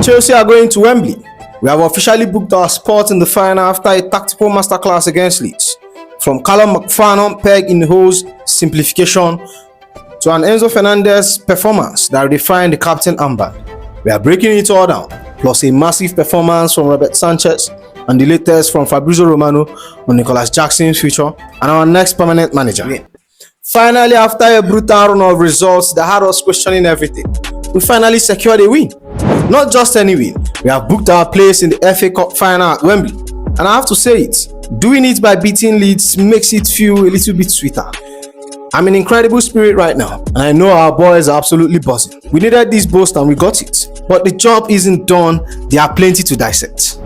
Chelsea are going to Wembley. We have officially booked our spot in the final after a tactical masterclass against Leeds. From Callum McFarnon peg in the holes simplification to an Enzo Fernandez performance that redefined the captain armband. We are breaking it all down, plus a massive performance from Sanchez and the latest from Fabrizio Romano on Nicolas Jackson's future and our next permanent manager. Finally, after a brutal run of results that had us questioning everything, we finally secured a win. Not just any win, we have booked our place in the FA Cup final at Wembley. And I have to say it, doing it by beating Leeds makes it feel a little bit sweeter. I'm in incredible spirit right now, and I know our boys are absolutely buzzing. We needed this boost and we got it. But the job isn't done, there are plenty to dissect.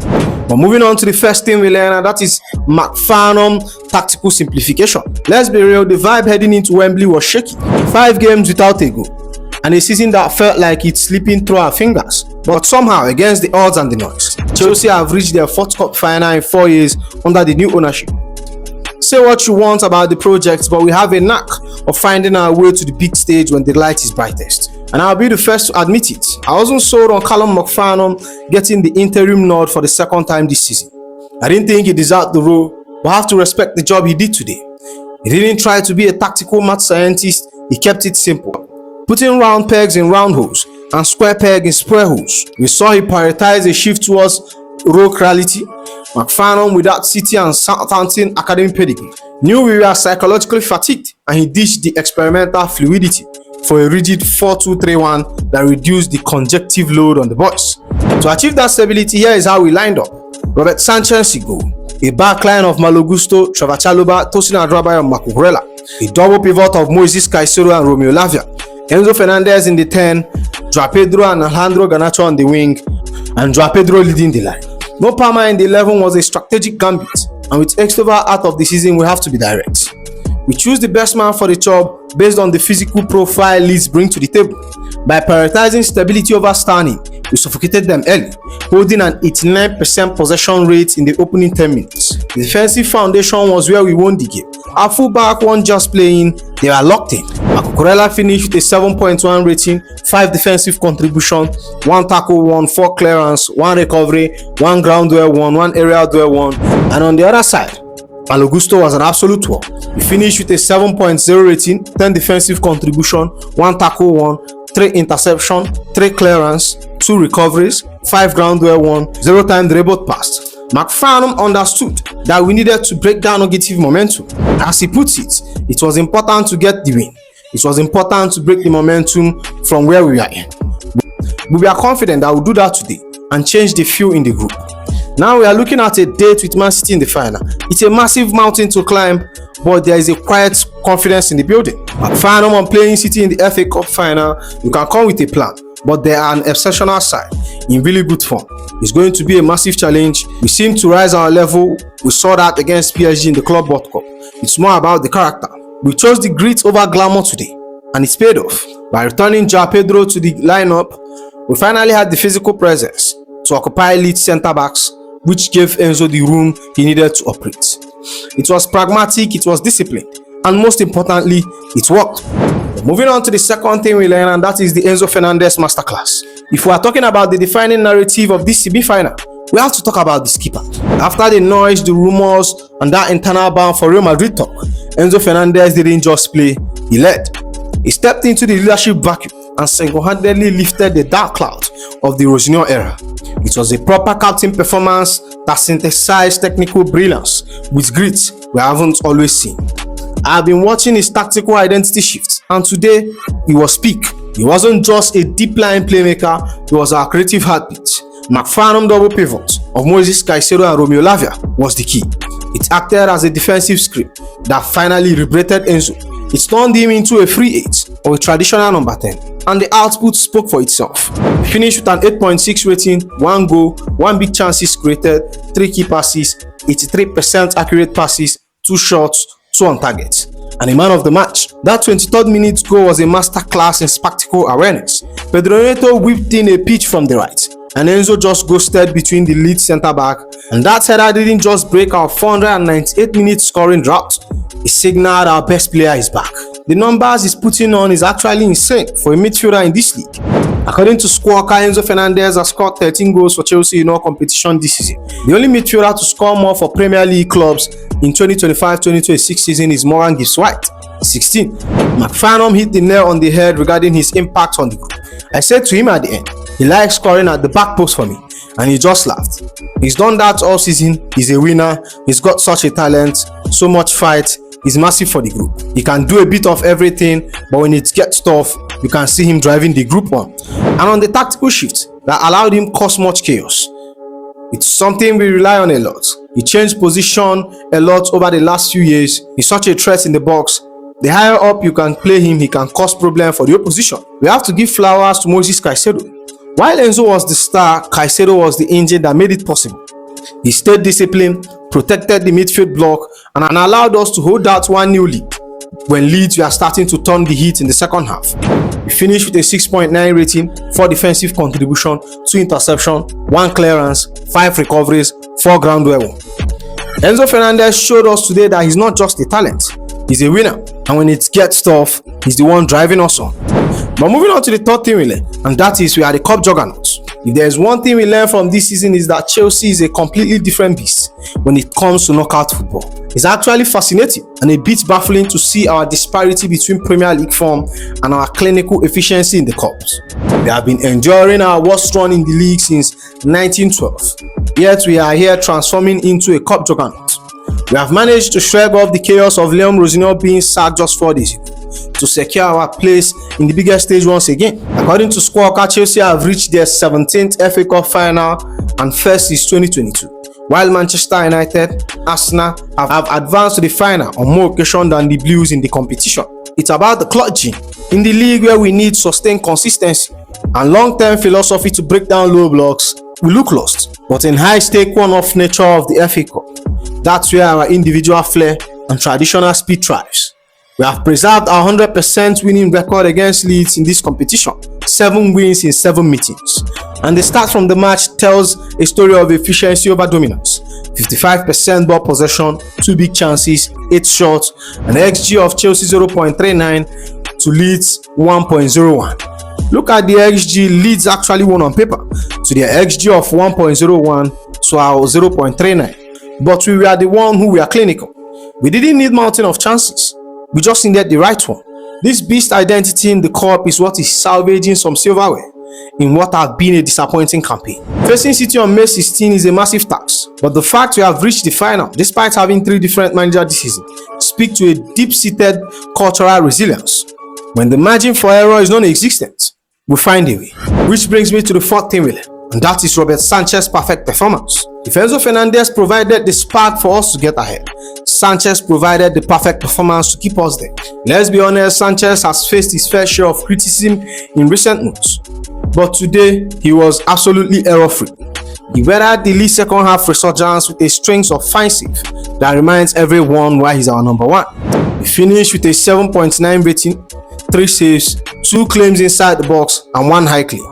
But moving on to the first thing we learned, and that is McFarnon tactical simplification. Let's be real, the vibe heading into Wembley was shaky. 5 games without a goal, and a season that felt like it's slipping through our fingers. But somehow, against the odds and the noise, Chelsea have reached their 4th cup final in 4 years under the new ownership. Say what you want about the project, but we have a knack of finding our way to the big stage when the light is brightest. And I'll be the first to admit it, I wasn't sold on Callum McFarnon getting the interim nod for the 2nd time this season. I didn't think he deserved the role, but I have to respect the job he did today. He didn't try to be a tactical math scientist, he kept it simple, putting round pegs in round holes and square peg in square holes. We saw he prioritized a shift towards rogue reality. McFarnon, without City and Southampton academy pedigree, knew we were psychologically fatigued, and he ditched the experimental fluidity for a rigid 4-2-3-1 that reduced the conjective load on the boys. To achieve that stability, here is how we lined up. Sanchez goal, a backline of Malo Gusto, Chalobah, Tosin and Chalobah and Managerial, a double pivot of Moises Caicedo and Romeo Lavia, Enzo Fernandez in the 10, João Pedro and Alejandro Garnacho on the wing, and João Pedro leading the line. No Palmer in the 11 was a strategic gambit, and with Extova out of the season, we have to be direct. We choose the best man for the job based on the physical profile Leeds bring to the table. By prioritizing stability over stunning, we suffocated them early, holding an 89% possession rate in the opening 10 minutes. The defensive foundation was where we won the game. Our fullback weren't just playing, they were locked in. Managerial finished with a 7.1 rating, 5 defensive contributions, 1 tackle, 1 4 clearance, 1 recovery, 1 ground duel, 1 aerial duel, 1. And on the other side, Malo Gusto was an absolute war. He finished with a 7.0 rating, 10 defensive contribution, 1 tackle, 1, 3 interception, 3 clearance, 2 recoveries, 5 ground duel, 1, 0 time dribbled past. McFarnon understood that we needed to break down negative momentum. As he puts it, it was important to get the win. It was important to break the momentum from where we are in. We are confident that we'll do that today and change the feel in the group. Now we are looking at a date with Man City in the final. It's a massive mountain to climb, but there is a quiet confidence in the building. McFarnon on playing City in the FA Cup final, you can come with a plan, but they are an exceptional side in really good form. It's going to be a massive challenge. We seem to rise our level. We saw that against PSG in the Club World Cup. It's more about the character. We chose the grit over glamour today, and it's paid off. By returning João Pedro to the lineup, we finally had the physical presence to occupy Leeds centre-backs, which gave Enzo the room he needed to operate. It was pragmatic, it was disciplined, and most importantly, it worked. Moving on to the second thing we learned, and that is the Enzo Fernandez masterclass. If we are talking about the defining narrative of this semi-final, we have to talk about the skipper. After the noise, the rumors, and that internal ban for Real Madrid talk, Enzo Fernandez didn't just play, he led. He stepped into the leadership vacuum and single-handedly lifted the dark cloud of the Rosinho era. It was a proper captain performance that synthesized technical brilliance with grit we haven't always seen. I have been watching his tactical identity shift, and today he was peak. He wasn't just a deep line playmaker, he was our creative heartbeat. McFarnon double pivot of Moises Caicedo and Romeo Lavia was the key. It acted as a defensive script that finally liberated Enzo. It turned him into a free 8 or a traditional number 10, and the output spoke for itself. He finished with an 8.6 rating, 1 goal, 1 big chances created, 3 key passes, 83% accurate passes, 2 shots, 2 on target, and a man of the match. That 23rd minute goal was a masterclass in spectacle awareness. Pedro Neto whipped in a pitch from the right, and Enzo just ghosted between the Leeds centre-back, and that header didn't just break our 498-minute scoring drought, it signaled our best player is back. The numbers he's putting on is actually insane for a midfielder in this league. According to Squawka, Enzo Fernandez has scored 13 goals for Chelsea in all competition this season. The only midfielder to score more for Premier League clubs in 2025-2026 season is Morgan Gibbs-White, 16. McFarlane hit the nail on the head regarding his impact on the group. I said to him at the end, he likes scoring at the back post for me, and he just laughed. He's done that all season. He's a winner. He's got such a talent, so much fight. He's massive for the group. He can do a bit of everything, but when it gets tough, you can see him driving the group on. And on the tactical shift that allowed him cause much chaos. It's something we rely on a lot. He changed position a lot over the last few years. He's such a threat in the box. The higher up you can play him, he can cause problems for the opposition. We have to give flowers to Moses Caicedo. While Enzo was the star, Caicedo was the engine that made it possible. He stayed disciplined, protected the midfield block, and allowed us to hold out 1-0 lead when Leeds were starting to turn the heat in the second half. We finished with a 6.9 rating, 4 defensive contribution, 2 interceptions, 1 clearance, 5 recoveries, 4 ground duel won. Enzo Fernandez showed us today that he's not just a talent, he's a winner, and when it gets tough, he's the one driving us on. But moving on to the third thing we learned, and that is we are the cup juggernauts. If there is one thing we learned from this season is that Chelsea is a completely different beast when it comes to knockout football. It's actually fascinating and a bit baffling to see our disparity between Premier League form and our clinical efficiency in the cups. We have been enduring our worst run in the league since 1912, yet we are here transforming into a cup juggernaut. We have managed to shrug off the chaos of Leon Rossignol being sacked just 4 days ago to secure our place in the biggest stage once again. According to Squawka, Chelsea have reached their 17th FA Cup final and first since 2022, while Manchester United, Arsenal have advanced to the final on more occasions than the Blues in the competition. It's about the clutch gene in the league where we need sustained consistency and long-term philosophy to break down low blocks. We look lost, but in high-stake one-off nature of the FA Cup, that's where our individual flair and traditional speed thrives. We have preserved our 100% winning record against Leeds in this competition, 7 wins in 7 meetings. And the start from the match tells a story of efficiency over dominance. 55% ball possession, 2 big chances, 8 shots, an XG of Chelsea 0.39 to Leeds 1.01. Look at the XG Leeds actually won on paper, to their XG of 1.01 to our 0.39. But we were the one who were clinical. We didn't need mountain of chances. We just needed the right one. This beast identity in the cup is what is salvaging some silverware in what have been a disappointing campaign. Facing City on May 16 is a massive task, but the fact we have reached the final despite having 3 different managers this season speaks to a deep-seated cultural resilience. When the margin for error is non-existent, we find a way. Which brings me to the 4th thing we learned, and that is Robert Sanchez's perfect performance. If Enzo Fernandez provided the spark for us to get ahead, Sanchez provided the perfect performance to keep us there. Let's be honest, Sanchez has faced his fair share of criticism in recent months, but today he was absolutely error-free. He weathered the Leeds second half resurgence with a strength of fine save that reminds everyone why he's our number 1. He finished with a 7.9 rating, 3 saves, 2 claims inside the box, and 1 high claim.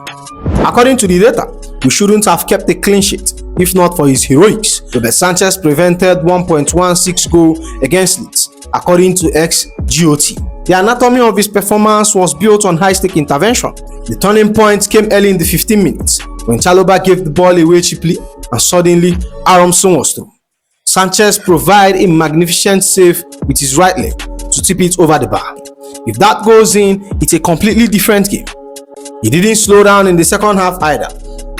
According to the data, we shouldn't have kept a clean sheet if not for his heroics. Robert Sanchez prevented 1.16 goal against Leeds, according to XGOT. The anatomy of his performance was built on high-stake intervention. The turning point came early in the 15 minutes when Chalobah gave the ball away cheaply and suddenly Aronson was through. Sanchez provided a magnificent save with his right leg to tip it over the bar. If that goes in, it's a completely different game. He didn't slow down in the second half either.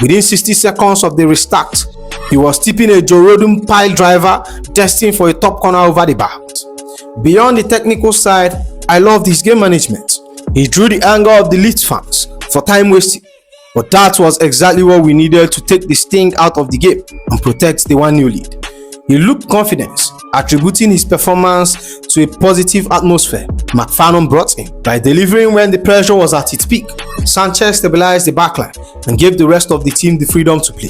Within 60 seconds of the restart, he was tipping a Joe Rodon pile driver destined for a top corner over the bar. Beyond the technical side, I loved his game management. He drew the anger of the Leeds fans for time wasting, but that was exactly what we needed to take the sting out of the game and protect the 1-0 lead. He looked confident, attributing his performance to a positive atmosphere McFarlane brought in. By delivering when the pressure was at its peak, Sanchez stabilized the backline and gave the rest of the team the freedom to play.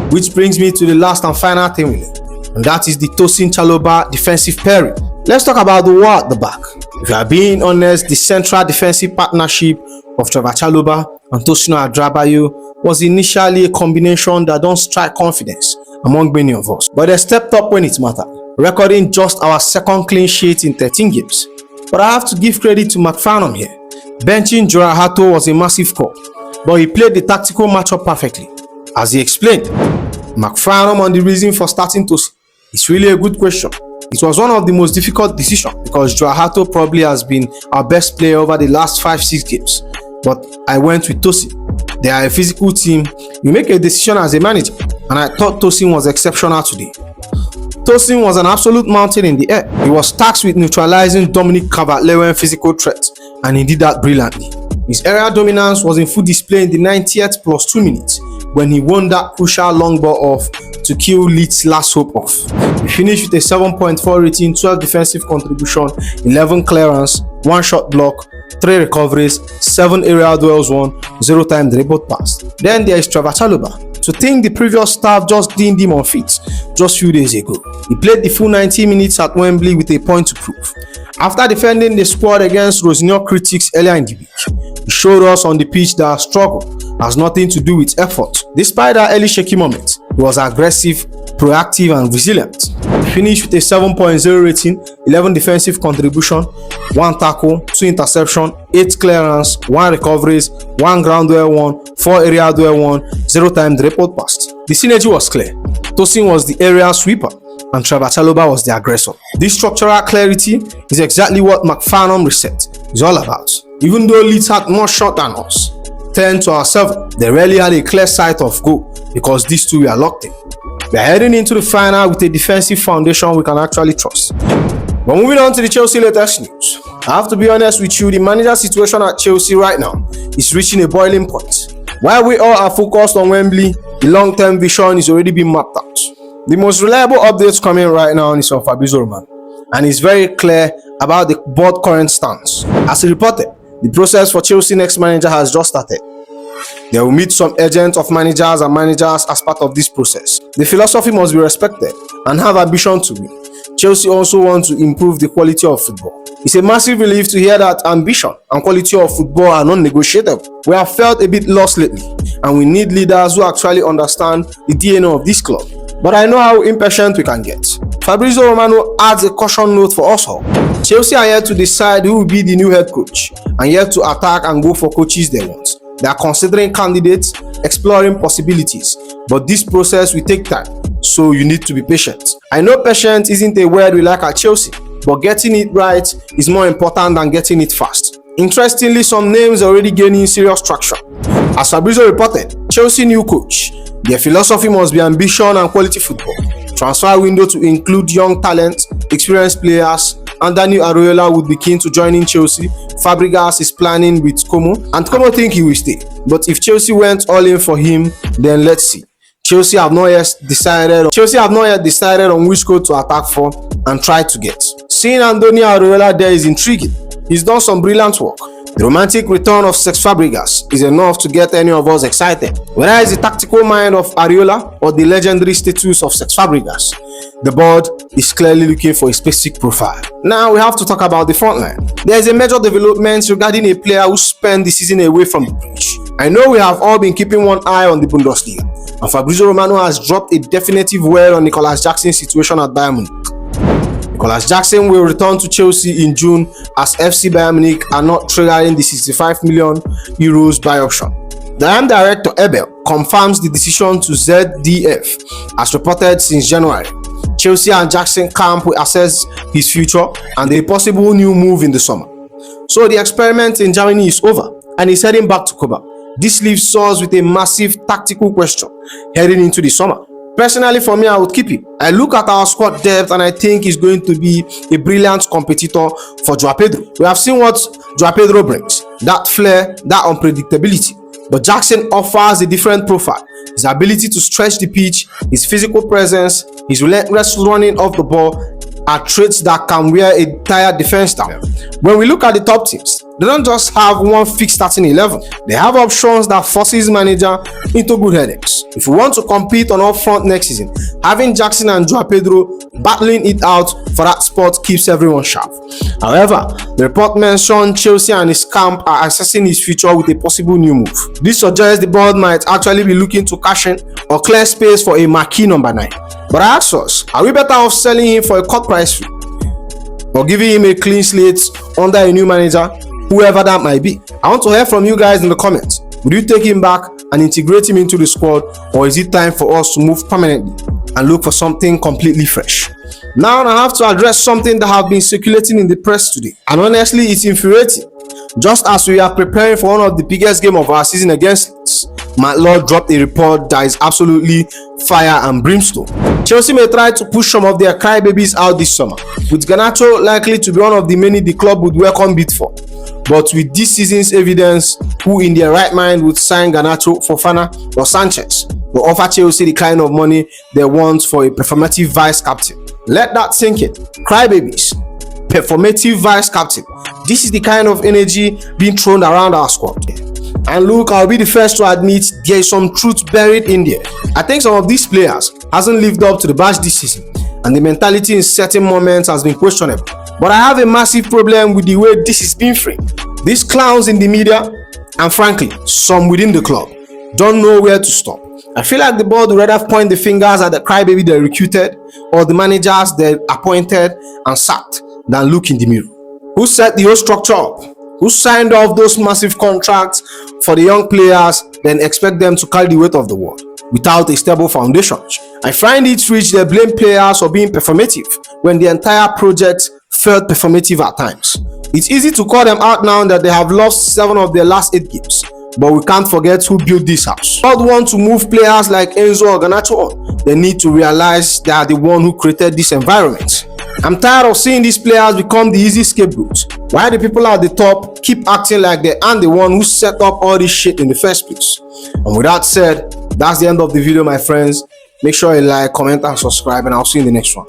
Which brings me to the last and final thing we learned, and that is the Tosin Chalobah defensive pairing. Let's talk about the war at the back. If you are being honest, the central defensive partnership of Chalobah and Tosin Adrabayo was initially a combination that don't strike confidence among many of us, but they stepped up when it mattered, recording just our second clean sheet in 13 games. But I have to give credit to McFarlane here. Benching Juggernaut was a massive call, but he played the tactical matchup perfectly. As he explained, McFarlane on the reason for starting Tosin. It's really a good question. It was one of the most difficult decisions because Juggernaut probably has been our best player over the last 5-6 games. But I went with Tosin. They are a physical team. You make a decision as a manager, and I thought Tosin was exceptional today. Tosin was an absolute mountain in the air. He was tasked with neutralizing Dominic Calvert-Lewin's physical threat, and he did that brilliantly. His area dominance was in full display in the 90th plus 2 minutes when he won that crucial long ball off to kill Leeds' last hope off. He finished with a 7.4 rating, 12 defensive contribution, 11 clearance, 1 shot block, 3 recoveries, 7 aerial duels won, 0 time dribbled pass. Then there is Chalobah. To think the previous staff just deemed him unfit just few days ago. He played the full 90 minutes at Wembley with a point to prove. After defending the squad against Rosinio critics earlier in the week, he showed us on the pitch that struggle has nothing to do with effort. Despite that early shaky moment, he was aggressive, proactive and resilient. He finished with a 7.0 rating, 11 defensive contribution, 1 tackle, 2 interception, 8 clearance, 1 recoveries, 1 ground duel won, 4 area duel won, 0 time dribbled past. The synergy was clear. Tosin was the area sweeper and Chalobah was the aggressor. This structural clarity is exactly what McFarlane reset is all about. Even though Leeds had more shot than us, 10 to our 7, they rarely had a clear sight of goal because these two were locked in. We are heading into the final with a defensive foundation we can actually trust. But moving on to the Chelsea latest news, I have to be honest with you, the manager situation at Chelsea right now is reaching a boiling point. While we all are focused on Wembley, the long-term vision is already being mapped out. The most reliable updates coming right now is from Fabrizio Romano, and it's very clear about the board current stance. As he reported, the process for Chelsea next manager has just started. They will meet some agents of managers and managers as part of this process. The philosophy must be respected and have ambition to win. Chelsea also want to improve the quality of football. It's a massive relief to hear that ambition and quality of football are non-negotiable. We have felt a bit lost lately, and we need leaders who actually understand the DNA of this club. But I know how impatient we can get. Fabrizio Romano adds a caution note for us all. Chelsea are yet to decide who will be the new head coach, and yet to attack and go for coaches they want. They are considering candidates, exploring possibilities, but this process will take time, so you need to be patient. I know patience isn't a word we like at Chelsea, but getting it right is more important than getting it fast. Interestingly, some names are already gaining serious traction. As Fabrizio reported, Chelsea new coach. Their philosophy must be ambition and quality football. Transfer window to include young talent, experienced players, and Daniel Areola would be keen to join in Chelsea. Fabregas is planning with Como, and Como think he will stay. But if Chelsea went all in for him, then let's see. Chelsea have not yet decided on which goal to attack for and try to get. Seeing Daniel Areola there is intriguing. He's done some brilliant work. The romantic return of Cesc Fabregas is enough to get any of us excited. Whether it's the tactical mind of Areola or the legendary status of Cesc Fabregas, the board is clearly looking for a specific profile. Now we have to talk about the front line. There is a major development regarding a player who spent the season away from the pitch. I know we have all been keeping one eye on the Bundesliga, and Fabrizio Romano has dropped a definitive word on Nicolas Jackson's situation at Bayern Munich. Nicolas Jackson will return to Chelsea in June as FC Bayern Munich are not triggering the €65 million buy option. The IM director Ebel confirms the decision to ZDF as reported since January. Chelsea and Jackson camp will assess his future and a possible new move in the summer. So the experiment in Germany is over and he's heading back to Cuba. This leaves us with a massive tactical question heading into the summer. Personally, for me, I would keep him. I look at our squad depth and I think he's going to be a brilliant competitor for Joao Pedro. We have seen what Joao Pedro brings, that flair, that unpredictability. But Jackson offers a different profile. His ability to stretch the pitch, his physical presence, his relentless running off the ball are traits that can wear a tired defense down. When we look at the top teams, they don't just have one fixed starting 11. They have options that forces manager into good headaches. If we want to compete on up front next season, having Jackson and Joao Pedro battling it out for that spot keeps everyone sharp. However, the report mentioned Chelsea and his camp are assessing his future with a possible new move. This suggests the board might actually be looking to cash in or clear space for a marquee number 9. But I ask us, are we better off selling him for a cut price fee or giving him a clean slate under a new manager, whoever that might be? I want to hear from you guys in the comments. Would you take him back and integrate him into the squad, or is it time for us to move permanently and look for something completely fresh? Now I have to address something that have been circulating in the press today, and honestly it's infuriating. Just as we are preparing for one of the biggest games of our season against Leeds, Matt Lord dropped a report that is absolutely fire and brimstone. Chelsea may try to push some of their crybabies out this summer, with Garnacho likely to be one of the many the club would welcome bid for. But with this season's evidence, who in their right mind would sign Garnacho, Fofana or Sanchez will offer Chelsea the kind of money they want for a performative vice captain? Let that sink in. Crybabies, performative vice captain. This is the kind of energy being thrown around our squad. And look, I'll be the first to admit there is some truth buried in there. I think some of these players hasn't lived up to the badge this season, and the mentality in certain moments has been questionable. But I have a massive problem with the way this is being framed. These clowns in the media, and frankly, some within the club, don't know where to stop. I feel like the board would rather point the fingers at the crybaby they recruited or the managers they appointed and sacked than look in the mirror. Who set the whole structure up? Who signed off those massive contracts for the young players, then expect them to carry the weight of the world without a stable foundation? I find it rich they blame players for being performative when the entire project felt performative at times. It's easy to call them out now that they have lost 7 of their last 8 games, but we can't forget who built this house. Not want to move players like Enzo or Garnacho on. They need to realize they are the one who created this environment. I'm tired of seeing these players become the easy scapegoats, while the people at the top keep acting like they aren't the one who set up all this shit in the first place. And with that said, that's the end of the video, my friends. Make sure you like, comment and subscribe, and I'll see you in the next one.